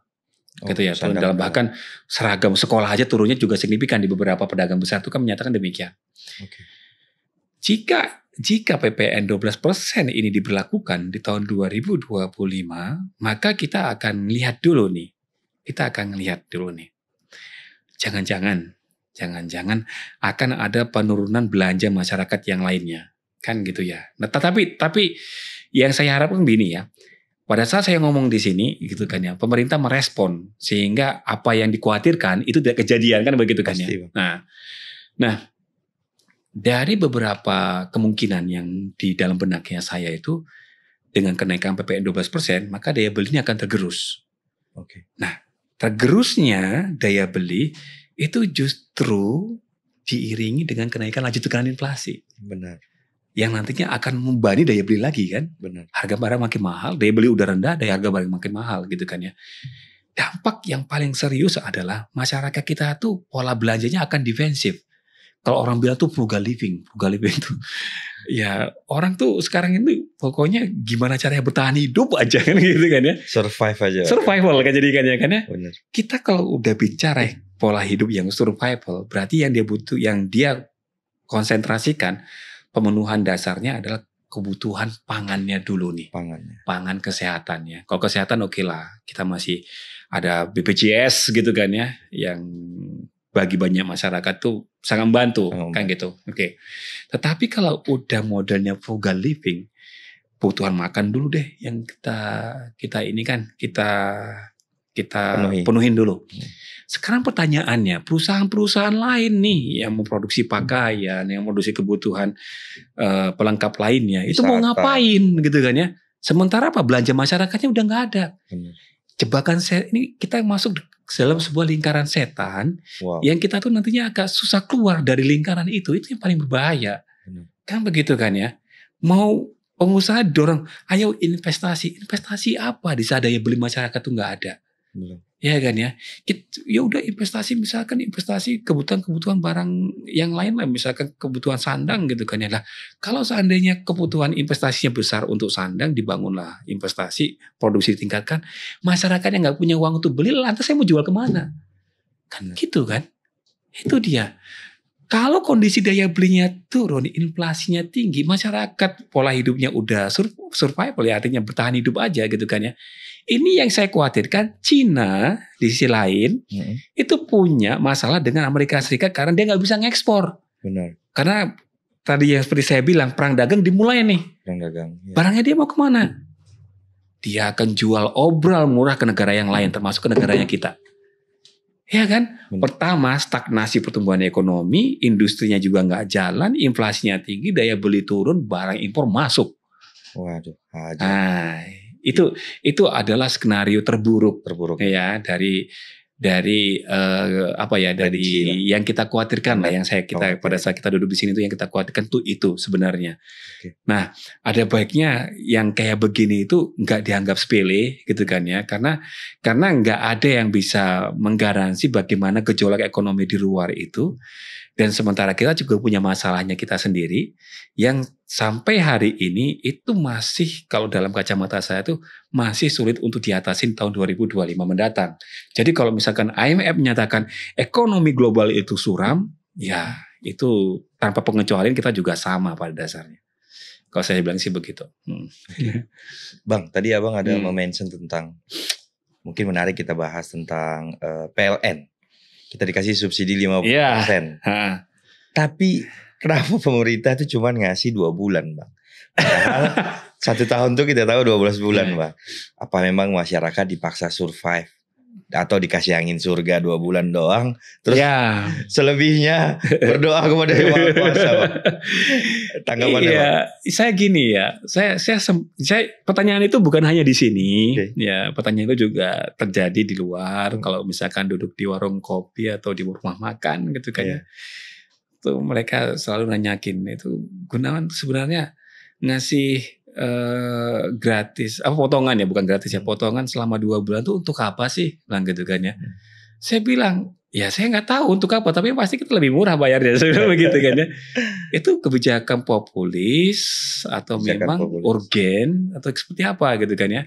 Gitu ya, turun dalam. Bahkan seragam sekolah aja turunnya juga signifikan di beberapa pedagang besar itu kan menyatakan demikian. Jika PPN 12% ini diberlakukan di tahun 2025, maka kita akan lihat dulu nih. Jangan-jangan akan ada penurunan belanja masyarakat yang lainnya. Kan gitu ya. Nah, tapi yang saya harapkan begini ya. Pada saat saya ngomong di sini gitu kan ya, pemerintah merespon sehingga apa yang dikhawatirkan itu tidak kejadian kan begitu kan ya. Nah, dari beberapa kemungkinan yang di dalam benaknya saya itu dengan kenaikan PPN 12%, maka daya belinya akan tergerus. Nah, tergerusnya daya beli itu justru diiringi dengan kenaikan laju tekanan inflasi. Benar. Yang nantinya akan membebani daya beli lagi kan. Benar. Harga barang makin mahal, daya beli udah rendah, daya harga barang makin mahal gitu kan ya. Dampak yang paling serius adalah masyarakat kita tuh pola belanjanya akan defensif. Kalau orang bilang tuh frugal living tuh ya orang tuh sekarang ini pokoknya gimana caranya bertahan hidup aja kan gitu kan ya. Survival kan jadikan ya kan ya. Benar. Kita kalau udah bicara pola hidup yang survival, berarti yang dia konsentrasikan pemenuhan dasarnya adalah kebutuhan pangannya dulu nih. Pangan kesehatannya. Kalau kesehatan oke lah, kita masih ada BPJS gitu kan ya, yang bagi banyak masyarakat tuh sangat membantu kan gitu. Oke. Tetapi kalau udah modelnya frugal living, kebutuhan makan dulu deh yang kita ini kan kita penuhin dulu. Sekarang pertanyaannya, perusahaan-perusahaan lain nih yang memproduksi pakaian, yang memproduksi kebutuhan pelengkap lainnya, itu mau ngapain gitu kan ya? Sementara apa, belanja masyarakatnya udah nggak ada. Jebakan ini kita masuk dalam sebuah lingkaran setan yang kita tuh nantinya agak susah keluar dari lingkaran itu yang paling berbahaya. Kan begitu kan ya? Mau pengusaha dorong, ayo investasi apa di saat daya beli masyarakat tuh nggak ada. Ya kan ya, ya udah investasi, misalkan investasi kebutuhan barang yang lain lah, misalkan kebutuhan sandang gitu kan ya lah. Kalau seandainya kebutuhan investasinya besar untuk sandang, dibangunlah investasi, produksi ditingkatkan, masyarakatnya nggak punya uang untuk beli, lantas saya mau jual kemana? Kan gitu kan, itu dia. Kalau kondisi daya belinya turun, inflasinya tinggi, masyarakat pola hidupnya udah survival ya, artinya bertahan hidup aja gitu kan ya. Ini yang saya khawatirkan, Cina di sisi lain itu punya masalah dengan Amerika Serikat karena dia nggak bisa ngekspor. Benar. Karena tadi yang seperti saya bilang, perang dagang dimulai nih. Perang dagang. Ya. Barangnya dia mau kemana? Dia akan jual obral murah ke negara yang lain, termasuk ke negaranya kita. Ya kan? Benar. Pertama, stagnasi pertumbuhan ekonomi, industrinya juga nggak jalan, inflasinya tinggi, daya beli turun, barang impor masuk. Waduh. Itu adalah skenario terburuk ya dari yang kita khawatirkan lah, yang pada saat kita duduk di sini tuh yang kita khawatirkan tuh itu sebenarnya. Nah, ada baiknya yang kayak begini itu nggak dianggap sepele gitu kan ya, karena nggak ada yang bisa menggaransi bagaimana gejolak ekonomi di luar itu. Dan sementara kita juga punya masalahnya kita sendiri yang sampai hari ini itu masih, kalau dalam kacamata saya itu masih sulit untuk diatasin tahun 2025 mendatang. Jadi kalau misalkan IMF menyatakan ekonomi global itu suram, ya itu tanpa pengecualian kita juga sama pada dasarnya. Kalau saya bilang sih begitu. Bang, tadi abang ada mention tentang, mungkin menarik kita bahas tentang PLN. Kita dikasih subsidi 50%. Yeah. Tapi kenapa pemerintah itu cuma ngasih 2 bulan, Bang? Padahal 1 tahun tuh kita tahu 12 bulan, Bang. Apa memang masyarakat dipaksa survive? Atau dikasih angin surga 2 bulan doang? Terus selebihnya berdoa kepada Yang Maha Kuasa, Bang. Tanggapannya, Bang? Saya gini ya. Saya pertanyaan itu bukan hanya di sini. Ya, pertanyaan itu juga terjadi di luar. Kalau misalkan duduk di warung kopi atau di rumah makan gitu kan ya. Itu mereka selalu nanyakin itu Gunawan sebenarnya ngasih gratis, potongan ya, bukan gratis ya, potongan selama 2 bulan tuh untuk apa sih, bilang gitu kan ya. Saya bilang, ya saya nggak tahu untuk apa, tapi pasti kita lebih murah bayarnya, saya begitu kan ya. Itu kebijakan populis atau memang urgen atau seperti apa gitu kan ya.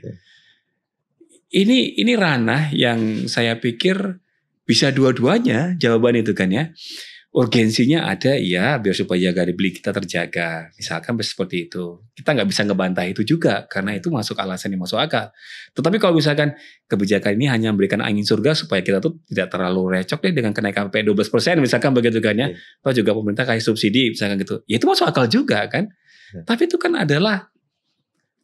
Ini ranah yang saya pikir bisa dua-duanya jawaban itu kan ya. Urgensinya ada ya, biar supaya daya beli kita terjaga, misalkan seperti itu. Kita nggak bisa ngebantah itu juga karena itu masuk alasan yang masuk akal. Tetapi kalau misalkan kebijakan ini hanya memberikan angin surga supaya kita tuh tidak terlalu recok deh dengan kenaikan PPN 12% misalkan begitu kan ya. Atau juga pemerintah kasih subsidi misalkan gitu. Ya itu masuk akal juga kan. Tapi itu kan adalah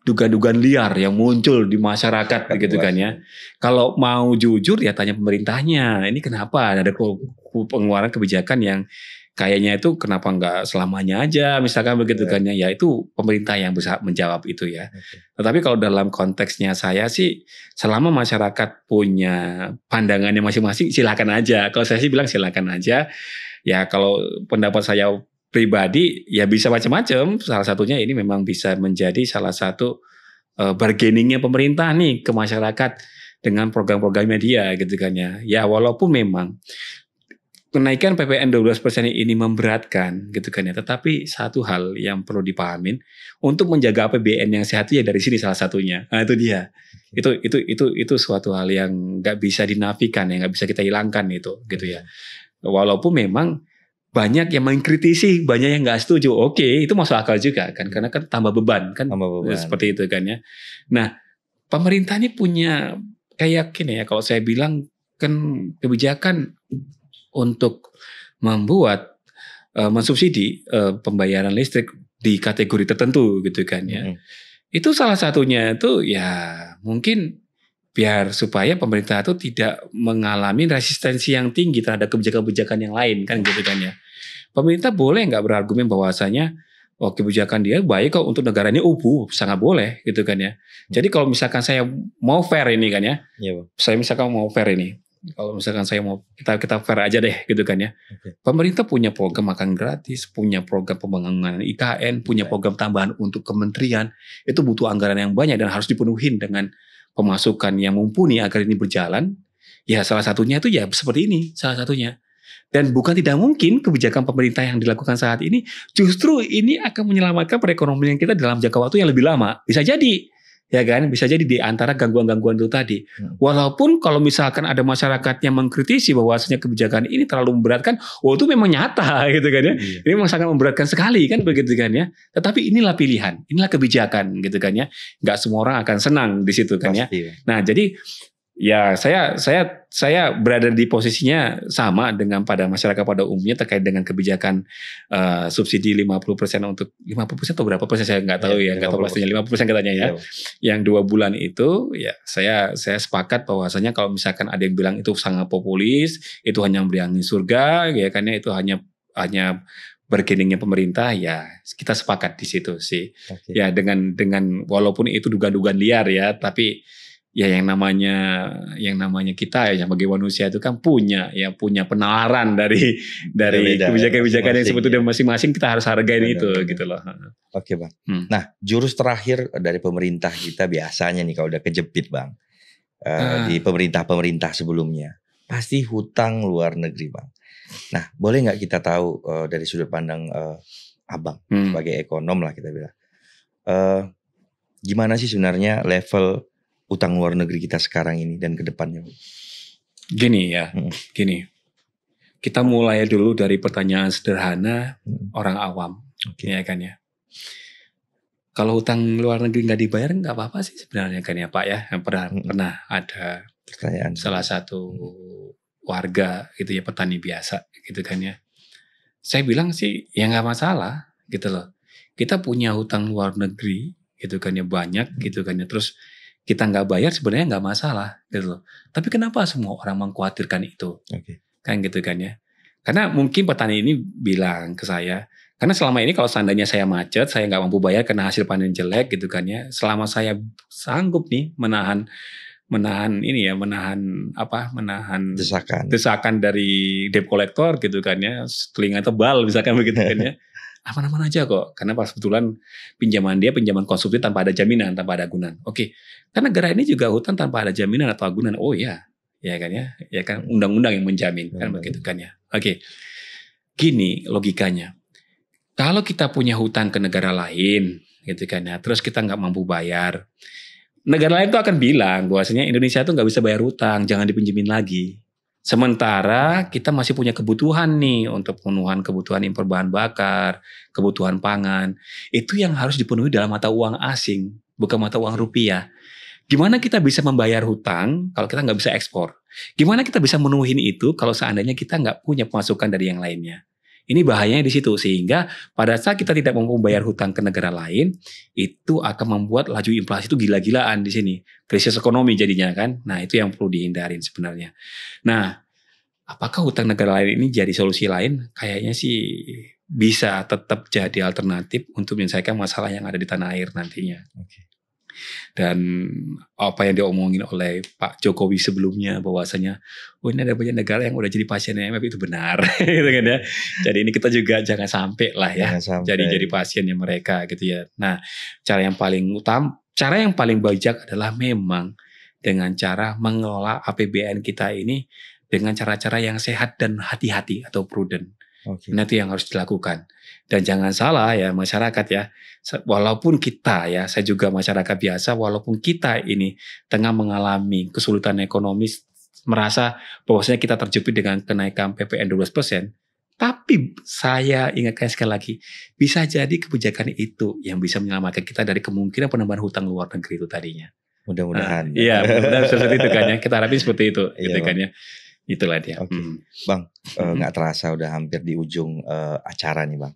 dugaan-dugaan liar yang muncul di masyarakat gitu kan ya. Kalau mau jujur ya tanya pemerintahnya, ini kenapa ada pengeluaran kebijakan yang kayaknya itu kenapa nggak selamanya aja misalkan begitu kan ya. Ya itu pemerintah yang bisa menjawab itu ya. Tetapi kalau dalam konteksnya saya sih, selama masyarakat punya pandangannya masing-masing silakan aja. Kalau saya sih bilang silakan aja. Ya kalau pendapat saya pribadi ya bisa macam-macam. Salah satunya ini memang bisa menjadi salah satu bargainingnya pemerintah nih ke masyarakat dengan program-program media gitu kan ya. Ya walaupun memang kenaikan PPN 12% ini memberatkan gitu kan ya. Tetapi satu hal yang perlu dipahamin, untuk menjaga APBN yang sehat ya dari sini salah satunya. Nah itu dia. Itu suatu hal yang nggak bisa dinafikan, yang nggak bisa kita hilangkan itu gitu ya. Walaupun memang banyak yang mengkritisi, banyak yang nggak setuju. Oke, itu masuk akal juga kan, karena kan tambah beban kan, seperti itu kan ya. Nah, pemerintah ini punya kayak gini ya, kalau saya bilang kan kebijakan untuk membuat mensubsidi pembayaran listrik di kategori tertentu gitu kan ya. Itu salah satunya itu ya mungkin biar supaya pemerintah itu tidak mengalami resistensi yang tinggi terhadap kebijakan-kebijakan yang lain kan gitu kan ya. Pemerintah boleh nggak berargumen bahwasanya kebijakan dia baik kok untuk negara ini, sangat boleh gitu kan ya. Jadi kalau misalkan saya mau fair ini kan ya, saya misalkan mau fair ini, kalau misalkan saya mau kita fair aja deh gitu kan ya. Pemerintah punya program makan gratis, punya program pembangunan IKN, punya program tambahan untuk kementerian, itu butuh anggaran yang banyak dan harus dipenuhi dengan pemasukan yang mumpuni agar ini berjalan. Ya salah satunya itu ya seperti ini, salah satunya. Dan bukan tidak mungkin kebijakan pemerintah yang dilakukan saat ini justru ini akan menyelamatkan perekonomian kita dalam jangka waktu yang lebih lama. Bisa jadi, ya kan? Bisa jadi di antara gangguan-gangguan itu tadi. Walaupun kalau misalkan ada masyarakat yang mengkritisi bahwasanya kebijakan ini terlalu memberatkan, itu memang nyata gitu kan ya. Ini memang sangat memberatkan sekali kan begitu kan ya. Tetapi inilah pilihan, inilah kebijakan gitu kan ya. Nggak semua orang akan senang di situ kan ya. Nah, jadi ya saya berada di posisinya sama dengan pada masyarakat pada umumnya terkait dengan kebijakan subsidi 50% untuk 50% atau berapa persen saya nggak tahu ya, nggak tahu pastinya 50% katanya ya. Yang 2 bulan itu ya saya sepakat bahwasanya kalau misalkan ada yang bilang itu sangat populis, itu hanya memberi angin surga ya kan ya, itu hanya bargainingnya pemerintah, ya kita sepakat di situ sih. Ya dengan walaupun itu dugaan-dugaan liar ya, tapi ya yang namanya kita ya sebagai manusia itu kan punya penalaran dari kebijakan-kebijakan yang sebetulnya masing-masing kita harus hargain itu gitu loh. Oke Bang. Nah, jurus terakhir dari pemerintah kita biasanya nih kalau udah kejepit Bang, di pemerintah sebelumnya pasti hutang luar negeri Bang. Nah, boleh nggak kita tahu dari sudut pandang Abang sebagai ekonom lah kita bilang, gimana sih sebenarnya level utang luar negeri kita sekarang ini dan ke depannya? Gini. Kita mulai dulu dari pertanyaan sederhana orang awam, ya kan ya. Kalau utang luar negeri nggak dibayar nggak apa-apa sih sebenarnya kan ya Pak ya. Yang pernah ada pertanyaan salah satu warga gitu ya, petani biasa gitu kan ya. Saya bilang sih ya nggak masalah gitu loh. Kita punya hutang luar negeri gitu kan ya, banyak gitu kan ya. Terus kita nggak bayar sebenarnya nggak masalah gitu loh. Tapi kenapa semua orang mengkhawatirkan itu? Kan gitu kan ya. Karena mungkin petani ini bilang ke saya, karena selama ini kalau seandainya saya macet, saya nggak mampu bayar karena hasil panen jelek gitu kan ya. Selama saya sanggup nih menahan desakan dari debt collector gitu kan ya, telinga tebal misalkan begitu kan ya. Aman-aman aja kok, karena pas kebetulan pinjaman konsumtif tanpa ada jaminan, tanpa ada agunan. Oke, karena negara ini juga hutang tanpa ada jaminan atau agunan. Oh ya kan ya kan undang-undang yang menjamin kan begitu kan ya. Oke, gini logikanya. Kalau kita punya hutang ke negara lain, gitu kan ya, terus kita nggak mampu bayar, negara lain itu akan bilang bahwasanya Indonesia itu nggak bisa bayar hutang, jangan dipinjemin lagi. Sementara kita masih punya kebutuhan nih untuk pemenuhan kebutuhan impor bahan bakar, kebutuhan pangan. Itu yang harus dipenuhi dalam mata uang asing, bukan mata uang rupiah. Gimana kita bisa membayar hutang kalau kita nggak bisa ekspor? Gimana kita bisa memenuhi itu kalau seandainya kita nggak punya pemasukan dari yang lainnya? Ini bahayanya di situ, sehingga pada saat kita tidak mampu membayar hutang ke negara lain, itu akan membuat laju inflasi itu gila-gilaan di sini, krisis ekonomi jadinya kan. Nah itu yang perlu dihindarin sebenarnya. Nah, apakah hutang negara lain ini jadi solusi lain? Kayaknya sih bisa tetap jadi alternatif untuk menyelesaikan masalah yang ada di tanah air nantinya. Dan apa yang diomongin oleh Pak Jokowi sebelumnya bahwasanya ini ada banyak negara yang udah jadi pasien IMF, itu benar gitu kan ya. Jadi ini kita juga jangan sampai lah ya jadi pasiennya mereka gitu ya. Nah, cara yang paling bijak adalah memang dengan cara mengelola APBN kita ini dengan cara-cara yang sehat dan hati-hati atau prudent. Nah, itu yang harus dilakukan. Dan jangan salah ya masyarakat ya, walaupun kita ya, saya juga masyarakat biasa, walaupun kita ini tengah mengalami kesulitan ekonomi, merasa bahwasanya kita terjepit dengan kenaikan PPN 12%, Tapi saya ingatkan sekali lagi, bisa jadi kebijakan itu yang bisa menyelamatkan kita dari kemungkinan penambahan hutang luar negeri itu tadinya. Mudah-mudahan. Iya, mudah-mudahan seperti itu kan ya. Kita harapin seperti itu, gitu Iya, kan ya. Itulah dia. Oke. Bang, nggak terasa udah hampir di ujung acara nih Bang.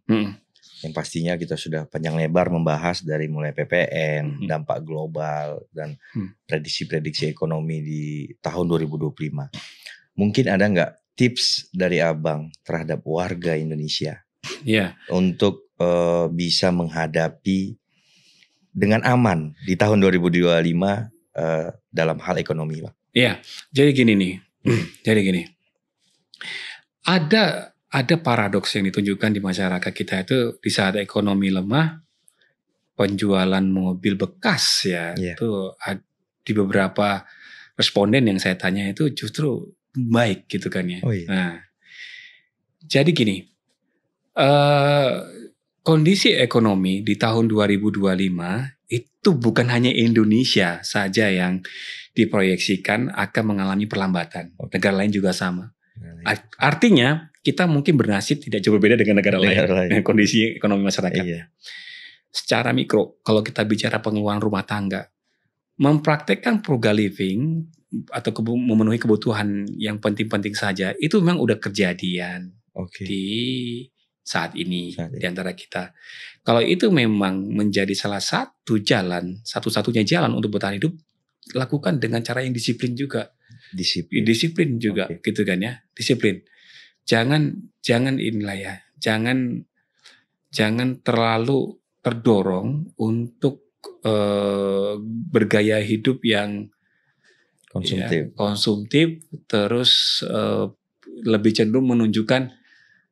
Yang pastinya kita sudah panjang lebar membahas dari mulai PPN, dampak global, dan prediksi-prediksi ekonomi di tahun 2025. Mungkin ada nggak tips dari Abang terhadap warga Indonesia untuk bisa menghadapi dengan aman di tahun 2025 dalam hal ekonomi, Bang? Iya, jadi gini nih. Ada paradoks yang ditunjukkan di masyarakat kita itu di saat ekonomi lemah, penjualan mobil bekas itu di beberapa responden yang saya tanya itu justru baik gitu kan ya. Nah, jadi gini, kondisi ekonomi di tahun 2025 itu bukan hanya Indonesia saja yang diproyeksikan akan mengalami perlambatan. Negara lain juga sama. Artinya kita mungkin bernasib tidak jauh berbeda dengan negara lain. Kondisi ekonomi masyarakatnya. Secara mikro, kalau kita bicara pengeluaran rumah tangga, mempraktekkan frugal living atau memenuhi kebutuhan yang penting-penting saja, itu memang udah kejadian di saat ini di antara kita. Kalau itu memang menjadi salah satu jalan, satu-satunya jalan untuk bertahan hidup, lakukan dengan cara yang disiplin juga. Disiplin juga, gitu kan ya, disiplin. Jangan inilah ya, jangan terlalu terdorong untuk bergaya hidup yang konsumtif, terus lebih cenderung menunjukkan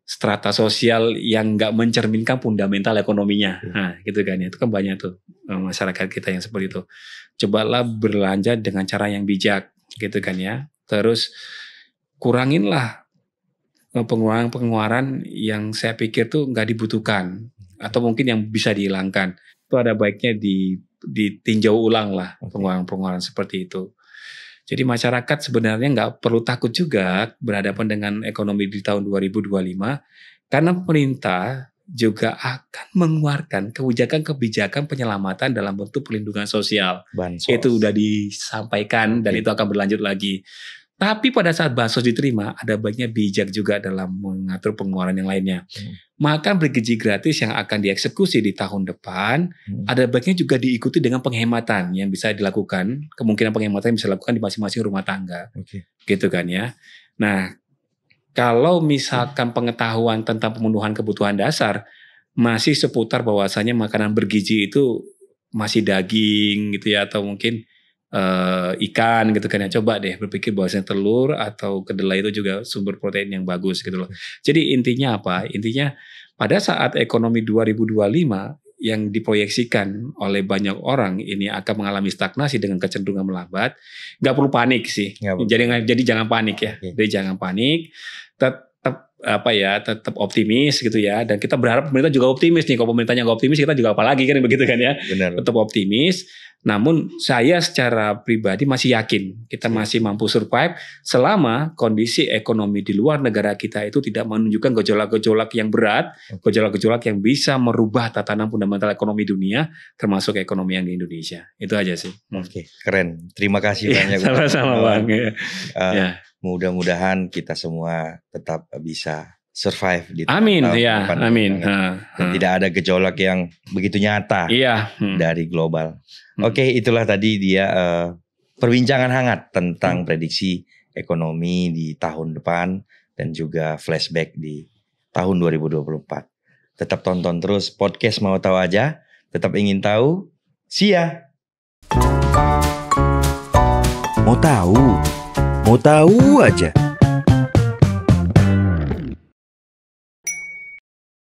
strata sosial yang nggak mencerminkan fundamental ekonominya. Nah, gitu kan ya, itu kan banyak tuh masyarakat kita yang seperti itu. Cobalah belanja dengan cara yang bijak, gitu kan ya. Terus kuranginlah pengeluaran yang saya pikir tuh nggak dibutuhkan atau mungkin yang bisa dihilangkan. Itu ada baiknya ditinjau ulang lah pengeluaran seperti itu. Jadi masyarakat sebenarnya nggak perlu takut juga berhadapan dengan ekonomi di tahun 2025 karena pemerintah juga akan mengeluarkan kebijakan penyelamatan dalam bentuk perlindungan sosial. Bansos. Itu udah disampaikan dan itu akan berlanjut lagi. Tapi pada saat bansos diterima, ada baiknya bijak juga dalam mengatur pengeluaran yang lainnya. Maka bergaji gratis yang akan dieksekusi di tahun depan, ada baiknya juga diikuti dengan penghematan yang bisa dilakukan, kemungkinan penghematan yang bisa dilakukan di masing-masing rumah tangga. Gitu kan ya. Nah, kalau misalkan pengetahuan tentang pemenuhan kebutuhan dasar masih seputar bahwasanya makanan bergizi itu masih daging gitu ya, atau mungkin ikan gitu kan ya, coba deh berpikir bahwasanya telur atau kedelai itu juga sumber protein yang bagus gitu loh. Jadi intinya apa? Intinya pada saat ekonomi 2025 yang diproyeksikan oleh banyak orang ini akan mengalami stagnasi dengan kecenderungan melambat, nggak perlu panik sih. Jadi jangan panik ya. Jadi jangan panik. Tetap optimis gitu ya, dan kita berharap pemerintah juga optimis nih. Kalau pemerintahnya nggak optimis, kita juga apalagi kan begitu kan ya. Benar. Tetap optimis. Namun saya secara pribadi masih yakin kita masih mampu survive selama kondisi ekonomi di luar negara kita itu tidak menunjukkan gejolak-gejolak yang berat, gejolak-gejolak yang bisa merubah tatanan fundamental ekonomi dunia, termasuk ekonomi yang di Indonesia. Itu aja sih. Oke, keren. Terima kasih banyak. Sama-sama Bang. Mudah-mudahan kita semua tetap bisa survive di amin ya, amin. Dan tidak ada gejolak yang begitu nyata dari global. Oke, itulah tadi dia perbincangan hangat tentang prediksi ekonomi di tahun depan dan juga flashback di tahun 2024. Tetap tonton terus podcast Mau Tahu Aja, tetap ingin tahu. See ya. Mau tahu aja.